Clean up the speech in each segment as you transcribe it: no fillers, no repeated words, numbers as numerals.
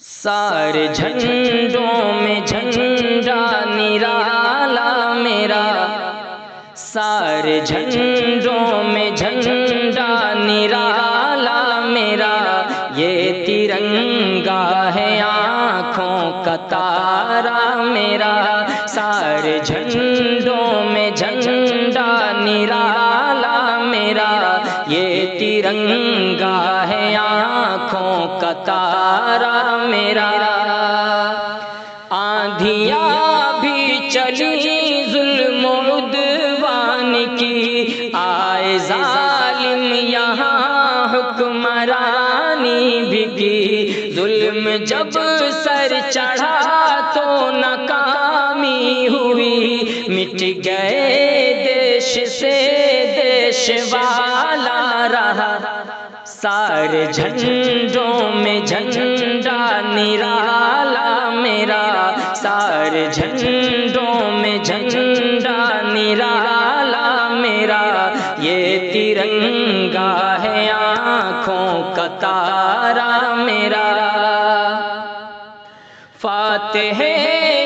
سارے جھنڈوں میں جھنڈا نرالا میرا، سارے جھنڈوں میں جھنڈا نرالا میرا، یہ ترنگا ہے آنکھوں کا تارا میرا، سارے جھنڈوں میں جھنڈا نرالا میرا، یہ ترنگا ہے آنکھوں کا تارا میرا۔ آندھیاں بھی چلی ظلم و عدوان کی، آئے ظالم یہاں حکمرانی بھی کی، ظلم جب سر چڑھا تو ناکامی ہوئی، مٹ گئے دیش سے دیش والا رہا، سارے جھنڈوں میں جھنڈا نرالا میرا، سارے جھنڈوں میں جھنڈا نرالا میرا، یہ ترنگا ہے آنکھوں کا تارا میرا۔ فاتح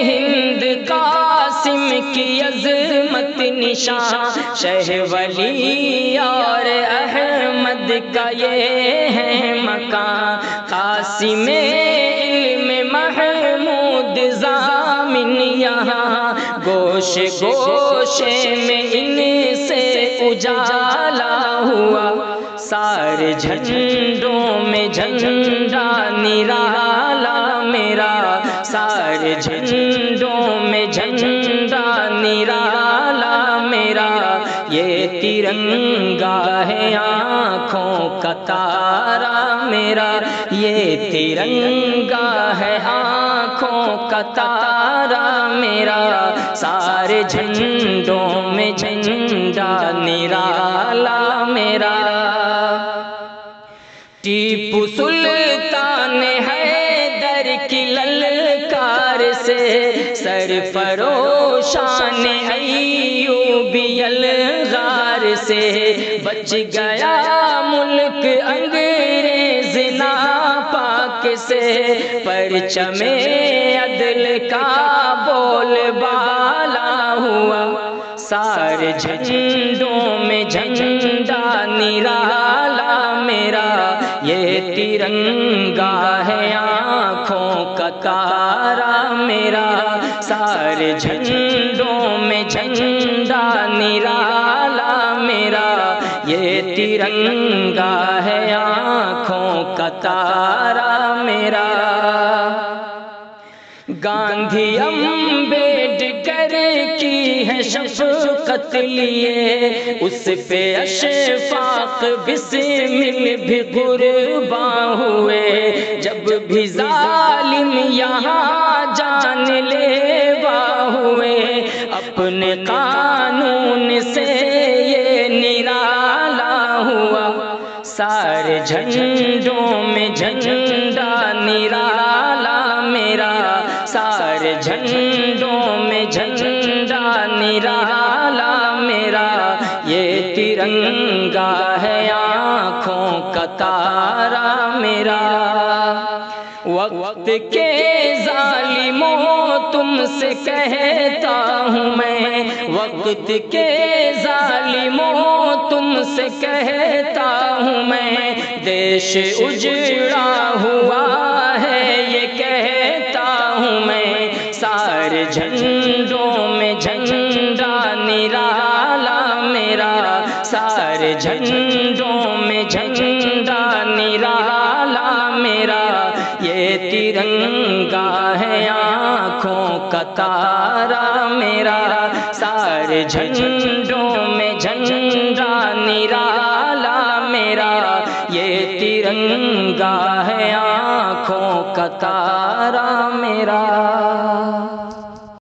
ہند قاسم کی عظمت نشان، شہ ولی اور احمد کا یہ ہے مکان، قاسم علم محمود ضامن یہاں، گوشے گوشے میں ان سے اجالا ہوا، سارے جھنڈوں میں جھنڈا نرالا میرا، سارے جھنڈوں میں جھنڈا نرالا میرا، یہ ترنگا ہے آنکھوں کا تارا میرا، یہ ترنگا ہے آنکھوں کا تارا میرا، سارے جھنڈوں میں جھنڈا نرالا میرا۔ ٹیپو سلطان حیدر کی للکار سے، سرفروشان ایوبی الغار سے، بچ گیا ملک انگریز ناپاک سے، پرچم عدل کا بول بالا ہوا، سارے جھنڈوں میں جھنڈا نرالا میرا، یہ ترنگا ہے آنکھوں کا تارا میرا، سارے جھنڈوں میں جھنڈا نرالا میرا، یہ ترنگا ہے آنکھوں کا تارا میرا۔ گاندھی امبیڈکر کی ہے شفقت لیے، اس پہ اشفاق بسمل بھی قرباں ہوئے، جب بھی ظالم یہاں جان لیوا ہوئے، اپنے قانون سے یہ نرالا ہوا، سارے جھنڈوں میں جھنڈا نرالا میرا، سارے جھنڈوں میں جھنڈا نرالا میرا، یہ ترنگا ہے آنکھوں کا تارا میرا۔ وقت کے ظالموں تم سے کہتا ہوں میں، وقت کے ظالموں تم سے کہتا ہوں میں، دیش اجڑا ہوا ہے یہ کہتا ہوں میں، سارے جھنڈوں میں جھنڈا نرالا میرا، سارے جھنڈوں میں جھنڈا نرالا میرا، یہ ترنگا ہے آنکھوں کا تارا میرا، سارے جھنڈوں میں جھنڈا نرالا میرا، یہ ترنگا ہے آنکھوں کا تارا میرا۔